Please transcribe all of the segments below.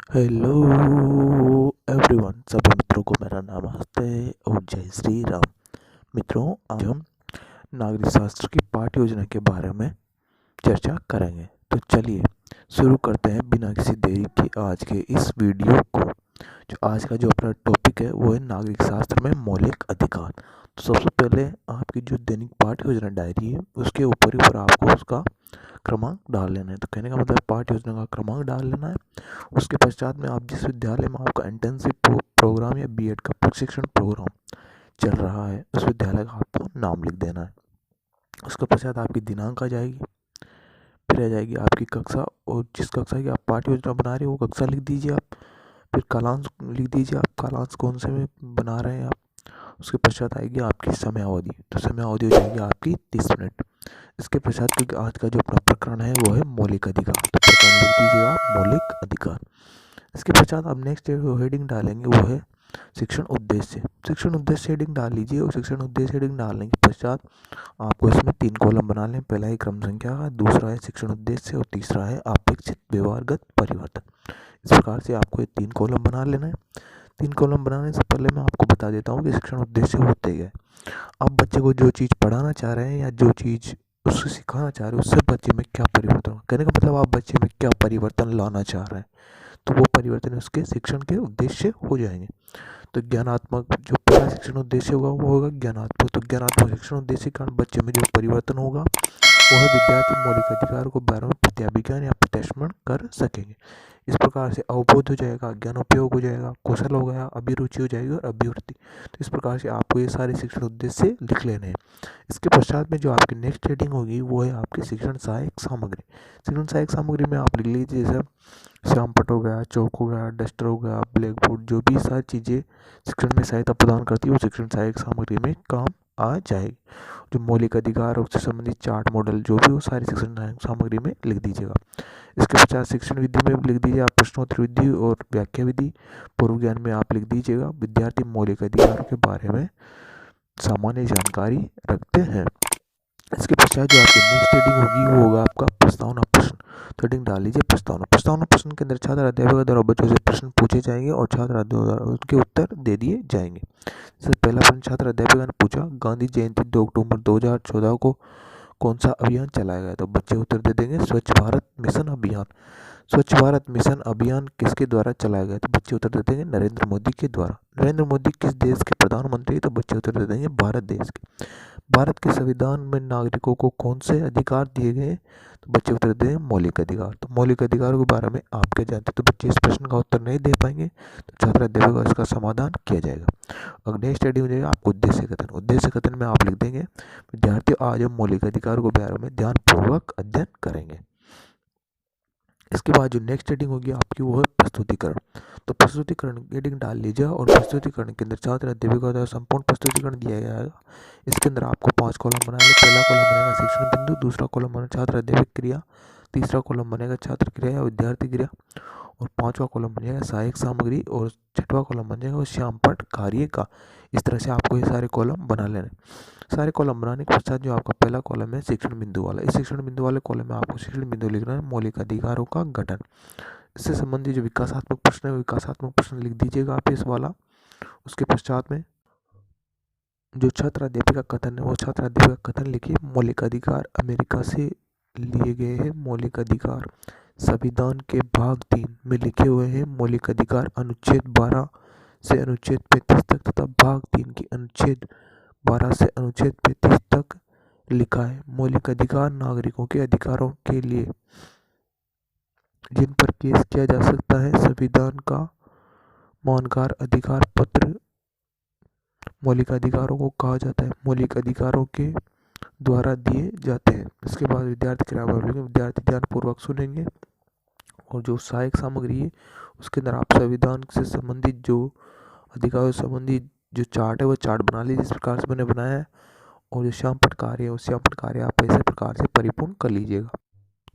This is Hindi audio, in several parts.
हेलो एवरीवन, सभी मित्रों को मेरा नमस्ते और जय श्री राम। मित्रों, आज हम नागरिक शास्त्र की पाठ्य योजना के बारे में चर्चा करेंगे। तो चलिए शुरू करते हैं बिना किसी देरी की आज के इस वीडियो को। जो आज का जो अपना टॉपिक है वो है नागरिक शास्त्र में मौलिक अधिकार। तो सबसे पहले आपकी जो दैनिक पाठ्य योजना डायरी है उसके ऊपर आपको उसका क्रमांक डाल लेना है। तो कहने का मतलब पाठ्य योजना का क्रमांक डाल लेना है। उसके पश्चात में आप जिस विद्यालय में आपका इंटर्नशिप प्रोग्राम या बीएड का प्रशिक्षण प्रोग्राम चल रहा है उस विद्यालय का आपको नाम लिख देना है। उसके पश्चात आपकी दिनांक आ जाएगी, फिर आ जाएगी आपकी कक्षा और जिस कक्षा की आप पाठ्य योजना बना रहे हो वो कक्षा लिख दीजिए आप। फिर कालांश लिख दीजिए आप, कालांश कौन से में बना रहे हैं आप। उसके पश्चात आएगी आपकी समय अवधि, तो समय अवधि हो जाएगी आपकी 30 मिनट। इसके पश्चात क्योंकि आज का जो अपना प्रकरण है वो है मौलिक अधिकार, तो प्रकरण लिख दीजिएगा आप मौलिक अधिकार। इसके पश्चात आप नेक्स्ट हेडिंग डालेंगे वो है शिक्षण उद्देश्य। शिक्षण उद्देश्य हेडिंग डाल लीजिए और शिक्षण उद्देश्य हेडिंग डालने के पश्चात आपको इसमें 3 कॉलम बना लें। पहला है क्रम संख्या का, दूसरा है शिक्षण उद्देश्य और तीसरा है अपेक्षित व्यवहारगत परिवर्तन। इस प्रकार से आपको ये 3 कॉलम बना लेना है। 3 कॉलम बनाने से पहले मैं आपको बता देता हूँ कि शिक्षण उद्देश्य होते क्या है। आप बच्चे को जो चीज़ पढ़ाना चाह रहे हैं या जो चीज़ उससे सिखाना चाह रहे हैं उससे बच्चे में क्या परिवर्तन होगा। कहने का मतलब आप बच्चे में क्या परिवर्तन लाना चाह रहे हैं, तो वो परिवर्तन उसके शिक्षण के उद्देश्य हो जाएंगे। तो ज्ञानात्मक जो पहला शिक्षण उद्देश्य होगा वो होगा ज्ञानात्मक। तो ज्ञानात्मक शिक्षण उद्देश्य के कारण बच्चे में जो परिवर्तन होगा वो है विद्यार्थी मौलिक अधिकार को बारे में प्रत्याभिज्ञान या प्रत्याश्रवण कर सकेंगे। इस प्रकार से अवबोध हो जाएगा, ज्ञान उपयोग हो जाएगा, कौशल हो गया, अभिरुचि हो जाएगी और अभिवृत्ति। तो इस प्रकार से आपको ये सारे शिक्षण उद्देश्य लिख लेने हैं। इसके पश्चात में जो आपकी नेक्स्ट हेडिंग होगी वो है आपकी शिक्षण सहायक सामग्री। शिक्षण सहायक सामग्री में आप लिख लीजिए जैसे श्याम पट हो गया, चौक हो गया, डस्टर हो गया, ब्लैक बोर्ड, जो भी सारी चीज़ें शिक्षण में सहायता प्रदान करती है वो शिक्षण सहायक सामग्री में काम आ जाएगी। जो मौलिक अधिकार उससे संबंधित चार्ट मॉडल जो भी वो सारी शिक्षण सहायक सामग्री में लिख दीजिएगा। इसके पश्चात शिक्षण विधि में लिख दीजिए आप प्रश्नोत्तर विधि और व्याख्या विधि। पूर्व ज्ञान में आप लिख दीजिएगा विद्यार्थी मौलिक अधिकारों के बारे में सामान्य जानकारी रखते हैं। इसके पश्चात जो आपकी नेक्स्ट हेडिंग होगी वो होगा आपका प्रस्तावना प्रश्न। तो हेडिंग डाल लीजिए प्रस्तावना प्रश्न के अंदर छात्र अध्यापक द्वारा बच्चों से प्रश्न पूछे जाएंगे और छात्र द्वारा उनके उत्तर दे दिए जाएंगे। जैसे पहला प्रश्न छात्र अध्यापक ने पूछा, गांधी जयंती 2 अक्टूबर 2014 को कौन सा अभियान चलाया गया। तो बच्चे उत्तर दे देंगे स्वच्छ भारत मिशन अभियान। स्वच्छ भारत मिशन अभियान किसके द्वारा चलाया गया, तो बच्चे उत्तर दे देंगे नरेंद्र मोदी के द्वारा। नरेंद्र मोदी किस देश के प्रधानमंत्री, तो बच्चे उत्तर दे देंगे भारत देश के। भारत के संविधान में नागरिकों को कौन से अधिकार दिए गए, तो बच्चे उत्तर दे देंगे मौलिक अधिकार। तो मौलिक अधिकारों के बारे में आप क्या जानते हैं, तो बच्चे इस प्रश्न का उत्तर नहीं दे पाएंगे, तो छात्र अध्यापक का इसका समाधान किया जाएगा। अगर नेक्स्ट हेडिंग हो जाएगा आपको उद्देश्य कथन। उद्देश्य कथन में आप लिख देंगे विद्यार्थियों आज हम मौलिक अधिकारों के बारे में ध्यानपूर्वक अध्ययन करेंगे। इसके बाद जो नेक्स्ट हेडिंग होगी आपकी वो है प्रस्तुतिकरण। तो प्रस्तुतिकरण हेडिंग डाल लीजिए और प्रस्तुतिकरण के अंदर छात्र अध्यापकों द्वारा संपूर्ण प्रस्तुतिकरण दिया गया है। इसके अंदर आपको 5 कॉलम बनाने। पहला कॉलम बनेगा शिक्षण बिंदु, दूसरा कॉलम बनेगा छात्र अध्यापक क्रिया, तीसरा कॉलम बनेगा छात्र क्रिया या विद्यार्थी क्रिया और 5वां कॉलम बन जाएगा सहायक सामग्री और 6वां कॉलम बन जाएगा श्याम पट कार्य का। इस तरह से आपको ये सारे कॉलम बना लेने। सारे कॉलम बनाने के पश्चात जो आपका पहला कॉलम है शिक्षण बिंदु वाला, इस शिक्षण बिंदु वाले कॉलम में आपको शिक्षण बिंदु लिखना है मौलिक अधिकारों का गठन। इससे संबंधित जो विकासात्मक प्रश्न है विकासात्मक प्रश्न लिख दीजिएगा आप इस वाला। उसके पश्चात में जो छात्र अध्यापक का कथन है वो छात्र अध्यापक का कथन लिखिए। मौलिक अधिकार अमेरिका से लिए गए हैं। मौलिक अधिकार संविधान के भाग 3 में लिखे हुए हैं। मौलिक अधिकार अनुच्छेद 12 से अनुच्छेद 35 तक तथा भाग 3 की अनुच्छेद 12 से अनुच्छेद 35 तक लिखा है। मौलिक अधिकार नागरिकों के अधिकारों के लिए जिन पर केस किया जा सकता है संविधान का मानकार अधिकार पत्र मौलिक अधिकारों को कहा जाता है। मौलिक अधिकारों के द्वारा दिए जाते हैं। इसके बाद विद्यार्थी क्रिया बोलेंगे, विद्यार्थी ध्यानपूर्वक सुनेंगे और जो सहायक सामग्री है उसके अंदर आप संविधान से संबंधित जो अधिकारों से संबंधित जो चार्ट है वो चार्ट बना लीजिए जिस प्रकार से मैंने बनाया है और जो श्याम पट कार्य है उस श्याम पट कार्य आप ऐसे प्रकार से परिपूर्ण कर लीजिएगा।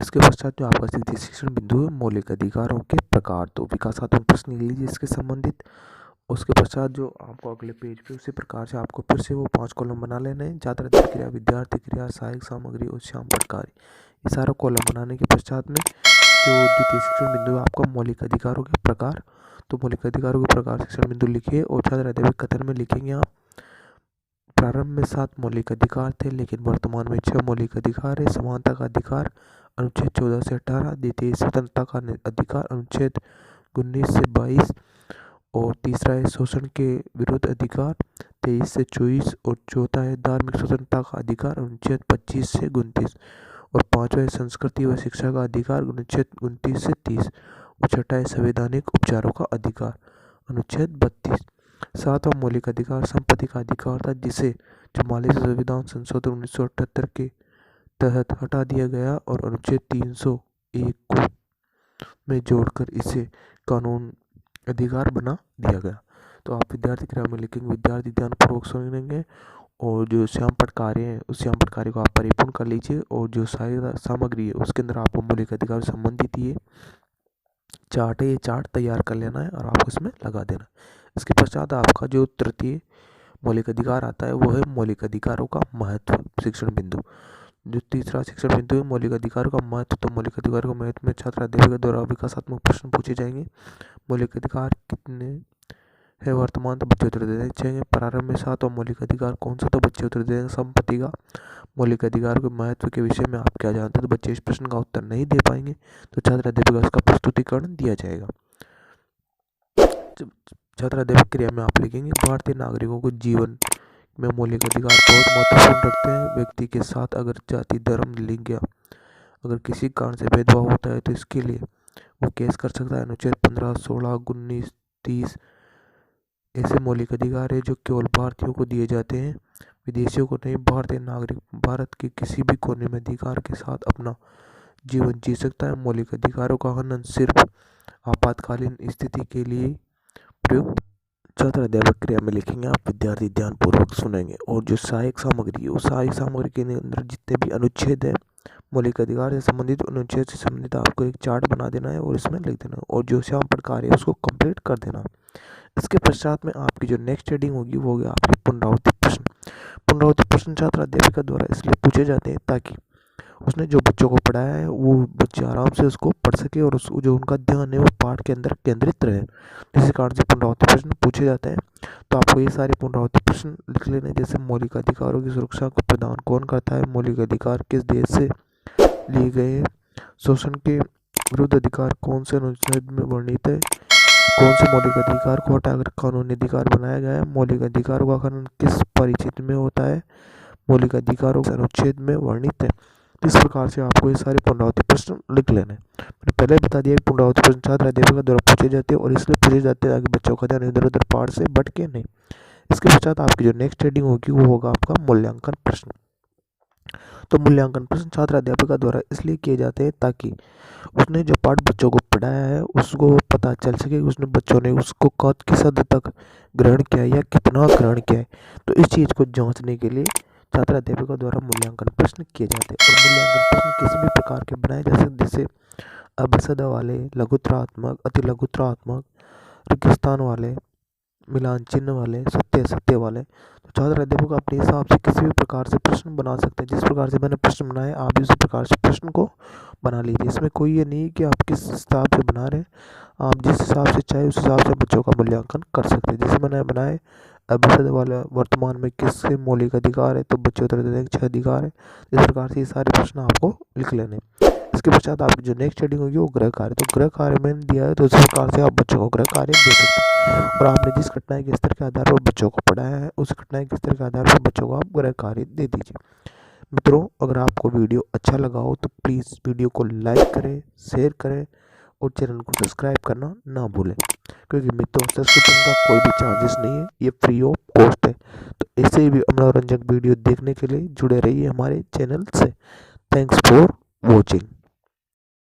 इसके पश्चात जो आपका तृतीय शिक्षण बिंदु है मौलिक अधिकारों के प्रकार, तो विकासात्मक प्रश्न लिख लीजिए इसके संबंधित। उसके पश्चात जो आपको अगले पेज पे उसी प्रकार से आपको फिर से वो 5 कॉलम बना लेने हैं छात्र क्रिया, विद्यार्थी क्रिया, सहायक सामग्री और श्याम पट कार्य। ये सारा कॉलम बनाने के पश्चात में जो द्वितीय शिक्षण बिंदु है आपका मौलिक अधिकारों के प्रकार, तो मौलिक अधिकारों के प्रकार शिक्षण बिंदु लिखिए और छात्र अध्यापक कथन में लिखेंगे आप प्रारंभ में 7 मौलिक अधिकार थे लेकिन वर्तमान में 6 मौलिक अधिकार है। समानता का अधिकार अनुच्छेद 14 से 18, द्वितीय स्वतंत्रता का अधिकार अनुच्छेद 19 से 22 और तीसरा है शोषण के विरुद्ध अधिकार 23 से 24 और चौथा है धार्मिक स्वतंत्रता का अधिकार अनुच्छेद 25 से 29 और पांचवा है संस्कृति व शिक्षा का अधिकार अनुच्छेद 29 से 30 और छठा है संवैधानिक उपचारों का अधिकार अनुच्छेद 32। सातवां मौलिक अधिकार संपत्ति का अधिकार था जिसे 44 संविधान संशोधन 1978 के तहत हटा दिया गया और अनुच्छेद 301 को में जोड़कर इसे कानून अधिकार बना दिया गया। तो आप विद्यार्थी क्रिया में लिखेंगे विद्यार्थी ध्यानपूर्वक सुनेंगे और जो श्यामपट्ट कार्य है उस श्यामपट्ट कार्य को आप परिपूर्ण कर लीजिए और जो सहायता सामग्री है उसके अंदर आपको मौलिक अधिकार से संबंधित ये चार्ट है, ये चार्ट तैयार कर लेना है और आपको इसमें लगा देना। इसके पश्चात आपका जो तृतीय मौलिक अधिकार आता है वो है मौलिक अधिकारों का महत्व शिक्षण बिंदु। जो तीसरा शिक्षण बिंदु है मौलिक अधिकारों का महत्व, तो मौलिक अधिकारों का महत्व में छात्र अध्यापक द्वारा विकासात्मक प्रश्न पूछे जाएंगे। मौलिक अधिकार कितने है वर्तमान, तो बच्चे उत्तर देने चाहिए। प्रारंभ में 7 और मौलिक अधिकार कौन सा, तो बच्चे उत्तर देंगे संपत्ति का। मौलिक अधिकार के महत्व के विषय में आप क्या जानते हैं, तो बच्चे इस प्रश्न का उत्तर नहीं दे पाएंगे, तो छात्र अध्यापक इसका प्रस्तुतिकरण दिया जाएगा। छात्र अध्यापक क्रिया में आप लिखेंगे भारतीय नागरिकों को जीवन में मौलिक अधिकार बहुत महत्वपूर्ण रखते हैं। व्यक्ति के साथ अगर जाति धर्म लिंग या अगर किसी कारण से भेदभाव होता है तो इसके लिए वो केस कर सकता है। अनुच्छेद 15, 16, 19, 30 ऐसे मौलिक अधिकार है जो केवल भारतीयों को दिए जाते हैं, विदेशियों को नहीं। भारतीय नागरिक भारत के किसी भी कोने में अधिकार के साथ अपना जीवन जी सकता है। मौलिक अधिकारों का हनन सिर्फ आपातकालीन स्थिति के लिए प्रयुक्त। छात्र अध्यापक क्रिया में लिखेंगे आप विद्यार्थी ध्यानपूर्वक सुनेंगे और जो सहायक सामग्री है उस सहायक सामग्री के अंदर जितने भी अनुच्छेद है मौलिक अधिकार से संबंधित अनुच्छेद से संबंधित आपको एक चार्ट बना देना है और इसमें लिख देना है और जो श्यामपट्ट कार्य है उसको कंप्लीट कर देना। इसके पश्चात में आपकी जो नेक्स्ट रीडिंग होगी वो होगी आपकी पुनरावृत्ति प्रश्न। पुनरावृत्ति प्रश्न छात्र अध्यापिका द्वारा इसलिए पूछे जाते हैं ताकि उसने जो बच्चों को पढ़ाया है वो बच्चे आराम से उसको पढ़ सके और जो उनका ध्यान है वो पाठ के अंदर केंद्रित रहे। जिस कारण से पुनरावृत्ति प्रश्न पूछे जाते हैं। तो आपको ये सारे पुनरावृत्ति प्रश्न लिख लेने, जैसे मौलिक अधिकारों की सुरक्षा को प्रदान कौन करता है, मौलिक अधिकार किस देश से लिए गए हैं, शोषण के विरुद्ध अधिकार कौन से अनुच्छेद में वर्णित है, कौन से मौलिक अधिकार को हटाकर कानूनी अधिकार बनाया गया है, मौलिक अधिकारों का खनन किस परिचित में होता है, मौलिक अधिकारों के अनुच्छेद में वर्णित है। इस प्रकार से आपको ये सारे पुनरावृत्ति प्रश्न लिख लेने। मैंने पहले बता दिया कि पुनरावृत्ति प्रश्न छात्र अध्यापक द्वारा पूछे जाते हैं और इसलिए पूछे जाते हैं ताकि बच्चों का ध्यान इधर उधर पाठ से भटके नहीं। इसके पश्चात आपकी जो नेक्स्ट रीडिंग होगी वो होगा आपका मूल्यांकन प्रश्न। तो मूल्यांकन प्रश्न छात्र अध्यापिका द्वारा इसलिए किए जाते हैं ताकि उसने जो पाठ बच्चों को पढ़ाया है उसको पता चल सके उसने बच्चों ने उसको किस हद तक ग्रहण किया या कितना ग्रहण किया है। तो इस चीज़ को जांचने के लिए छात्र अध्यापकों द्वारा मूल्यांकन प्रश्न किए जाते हैं। और मूल्यांकन प्रश्न किसी भी प्रकार के बनाए जा सकते, जैसे अभिसदा वाले, लघुत्रात्मक, अति लघुत्रात्मक, रिक्तस्थान वाले, मिलान चिन्ह वाले, सत्य असत्य वाले। तो छात्र अध्यापक अपने हिसाब से किसी भी प्रकार से प्रश्न बना सकते हैं। जिस प्रकार से मैंने प्रश्न बनाए आप भी उसी प्रकार से प्रश्न को बना लीजिए। इसमें कोई ये नहीं कि आप किस हिसाब से बना रहे हैं, आप जिस हिसाब से चाहे उस हिसाब से बच्चों का मूल्यांकन कर सकते हैं। जैसे मैंने बनाए अभिसद वाला वर्तमान में किससे मौलिक अधिकार है, तो बच्चे उत्तर देते हैं 6 अधिकार है। इस प्रकार से ये सारे प्रश्न आपको लिख लेने। इसके पश्चात आपकी जो नेक्स्ट रीडिंग होगी वो गृह कार्य। तो गृह कार्य मैंने दिया है तो उस प्रकार से आप बच्चों को गृह कार्य दे सकते हैं। और आपने जिस घटनाएं के स्तर के आधार पर बच्चों को पढ़ाया है उस घटनाएं के स्तर के आधार पर बच्चों को आप गृह कार्य दे दीजिए। मित्रों, अगर आपको वीडियो अच्छा लगा हो तो प्लीज़ वीडियो को लाइक करें, शेयर करें और चैनल को सब्सक्राइब करना ना भूलें, क्योंकि मित्रों सब्सक्रिप्शन का कोई भी चार्जेस नहीं है, ये फ्री ऑफ कॉस्ट है। तो ऐसे ही भी मनोरंजक वीडियो देखने के लिए जुड़े रहिए हमारे चैनल से। Thanks for watching.